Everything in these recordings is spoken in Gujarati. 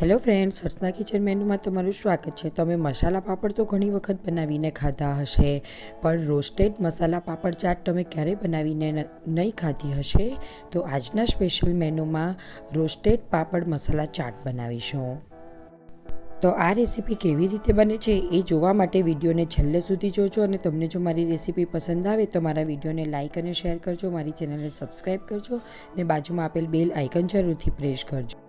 હેલો ફ્રેન્ડ્સ, હર્ષના કિચન મેનુમાં તમારું સ્વાગત છે। તમે મસાલા પાપડ તો ઘણી વખત બનાવીને ખાધા હશે, પણ રોસ્ટેડ મસાલા પાપડ ચાટ તમે ક્યારેય બનાવીને નહીં ખાધી હશે। તો આજના સ્પેશિયલ મેનુમાં રોસ્ટેડ પાપડ મસાલા ચાટ બનાવીશું। તો આ રેસીપી કેવી રીતે બને છે એ જોવા માટે વિડીયોને છેલ્લે સુધી જોજો, અને તમને જો મારી રેસીપી પસંદ આવે તો મારા વિડીયોને લાઇક અને શેર કરજો, મારી ચેનલને સબસ્ક્રાઈબ કરજો અને બાજુમાં આપેલ બેલ આઇકન જરૂરથી પ્રેસ કરજો।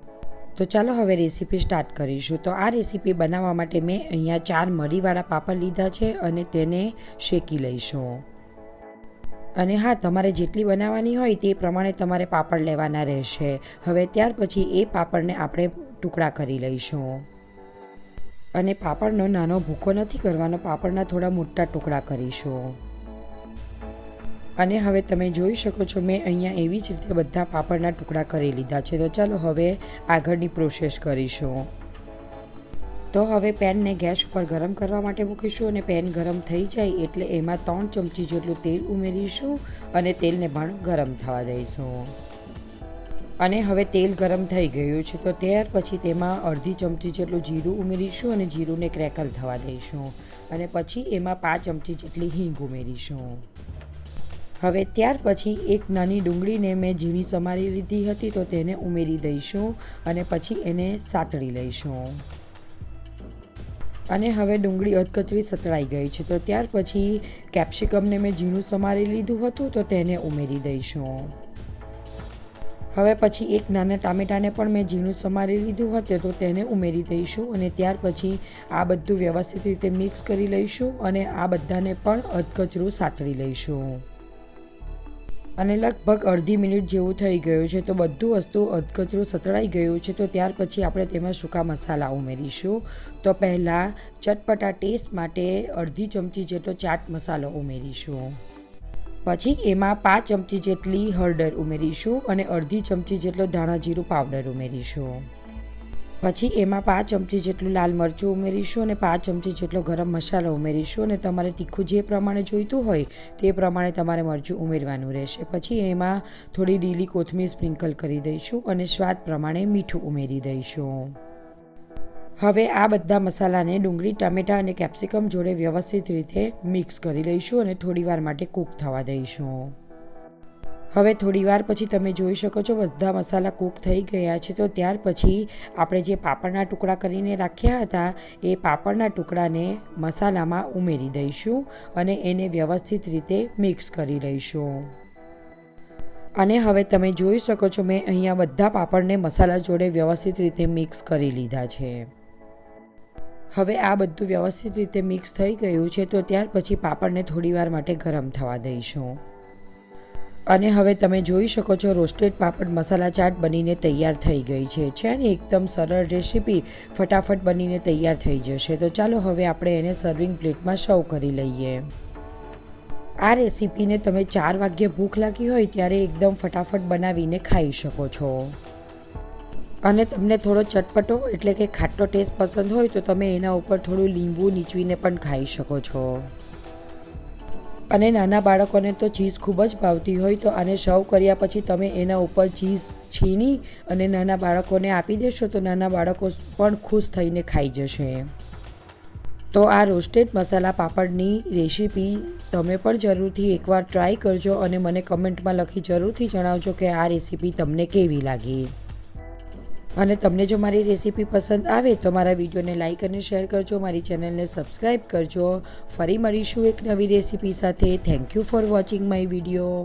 તો ચાલો હવે રેસીપી સ્ટાર્ટ કરીશું। તો આ રેસીપી બનાવવા માટે મેં અહીંયા 4 મરીવાળા પાપડ લીધા છે અને તેને શેકી લઈશું। અને હા, તમારે જેટલી બનાવવાની હોય તે પ્રમાણે તમારે પાપડ લેવાના રહેશે। હવે ત્યાર પછી એ પાપડને આપણે ટુકડા કરી લઈશું, અને પાપડનો નાનો ભૂકો નથી કરવાનો, પાપડના થોડા મોટા ટુકડા કરીશું। અને હવે તમે જોઈ શકો છો મેં અહીંયા એવી જ રીતે બધા પાપડના ટુકડા કરી લીધા છે। તો ચાલો હવે આગળની પ્રોસેસ કરીશું। તો હવે પેનને ગેસ ઉપર ગરમ કરવા માટે મૂકીશું, અને પેન ગરમ થઈ જાય એટલે એમાં 3 ચમચી જેટલું તેલ ઉમેરીશું અને તેલને પણ ગરમ થવા દઈશું। અને હવે તેલ ગરમ થઈ ગયું છે તો ત્યાર પછી તેમાં અડધી ચમચી જેટલું જીરું ઉમેરીશું અને જીરુંને ક્રેકલ થવા દઈશું, અને પછી એમાં 5 ચમચી જેટલી હિંગ ઉમેરીશું। હવે ત્યાર પછી એક નાની ડુંગળીને મેં ઝીણી સમારી લીધી હતી તો તેને ઉમેરી દઈશું, અને પછી એને સાતળી લઈશું। અને હવે ડુંગળી અધકચરી સતળાઈ ગઈ છે તો ત્યાર પછી કેપ્સિકમને મેં ઝીણું સમારી લીધું હતું તો તેને ઉમેરી દઈશું। હવે પછી એક નાના ટામેટાને પણ મેં ઝીણું સમારી લીધું હતું તો તેને ઉમેરી દઈશું, અને ત્યાર પછી આ બધું વ્યવસ્થિત રીતે મિક્સ કરી લઈશું અને આ બધાને પણ અધકચરું સાતળી લઈશું। અને લગભગ અડધી મિનિટ જેવું થઈ ગયું છે તો બધું વસ્તુ અધકચરું સતળાઈ ગયું છે તો ત્યાર પછી આપણે તેમાં સૂકા મસાલા ઉમેરીશું। તો પહેલાં ચટપટા ટેસ્ટ માટે અડધી ચમચી જેટલો ચાટ મસાલો ઉમેરીશું, પછી એમાં 5 ચમચી જેટલી હળદર ઉમેરીશું અને અડધી ચમચી જેટલો ધાણા જીરું પાવડર ઉમેરીશું। પછી એમાં 5 ચમચી જેટલું લાલ મરચું ઉમેરીશું અને 5 ચમચી જેટલો ગરમ મસાલો ઉમેરીશું, અને તમારે તીખું જે પ્રમાણે જોઈતું હોય તે પ્રમાણે તમારે મરચું ઉમેરવાનું રહેશે। પછી એમાં થોડી લીલી કોથમીર સ્પ્રિંકલ કરી દઈશું અને સ્વાદ પ્રમાણે મીઠું ઉમેરી દઈશું। હવે આ બધા મસાલાને ડુંગળી, ટામેટા અને કેપ્સિકમ જોડે વ્યવસ્થિત રીતે મિક્સ કરી લઈશું અને થોડીવાર માટે કૂક થવા દઈશું। હવે થોડીવાર પછી તમે જોઈ શકો છો બધા મસાલા કૂક થઈ ગયા છે તો ત્યાર પછી આપણે જે પાપડના ટુકડા કરીને રાખ્યા હતા એ પાપડના ટુકડાને મસાલામાં ઉમેરી દઈશું અને એને વ્યવસ્થિત રીતે મિક્સ કરી લઈશું। અને હવે તમે જોઈ શકો છો મેં અહીંયા બધા પાપડને મસાલા જોડે વ્યવસ્થિત રીતે મિક્સ કરી લીધા છે। હવે આ બધું વ્યવસ્થિત રીતે મિક્સ થઈ ગયું છે તો ત્યાર પછી પાપડને થોડીવાર માટે ગરમ થવા દઈશું। અને હવે તમે જોઈ શકો છો રોસ્ટેડ પાપડ મસાલા ચાટ બનીને તૈયાર થઈ ગઈ છે ને એકદમ સરળ રેસીપી ફટાફટ બનીને તૈયાર થઈ જશે। તો ચાલો હવે આપણે એને સર્વિંગ પ્લેટમાં સર્વ કરી લઈએ। આ રેસીપીને તમે 4 વાગ્યે ભૂખ લાગી હોય ત્યારે એકદમ ફટાફટ બનાવીને ખાઈ શકો છો, અને તમને થોડો ચટપટો એટલે કે ખાટો ટેસ્ટ પસંદ હોય તો તમે એના ઉપર થોડું લીંબુ નીચવીને પણ ખાઈ શકો છો। અને નાના બાળકોને તો ચીઝ ખૂબ જ ભાવતી હોય તો આને સર્વ કર્યા પછી તમે એના ઉપર ચીઝ છીણી અને નાના બાળકોને આપી દેશો તો નાના બાળકો પણ ખુશ થઈને ખાઈ જશે। તો આ રોસ્ટેડ મસાલા પાપડની રેસીપી તમે પણ જરૂરથી એકવાર ટ્રાય કરજો અને મને કમેન્ટમાં લખી જરૂરથી જણાવજો કે આ રેસીપી તમને કેવી લાગી। અને તમને જો મારી રેસીપી પસંદ આવે તો મારા વિડીયોને લાઇક અને શેર કરજો, મારી ચેનલને સબસ્ક્રાઈબ કરજો। ફરી મળીશું એક નવી રેસીપી સાથે। Thank you for watching my video.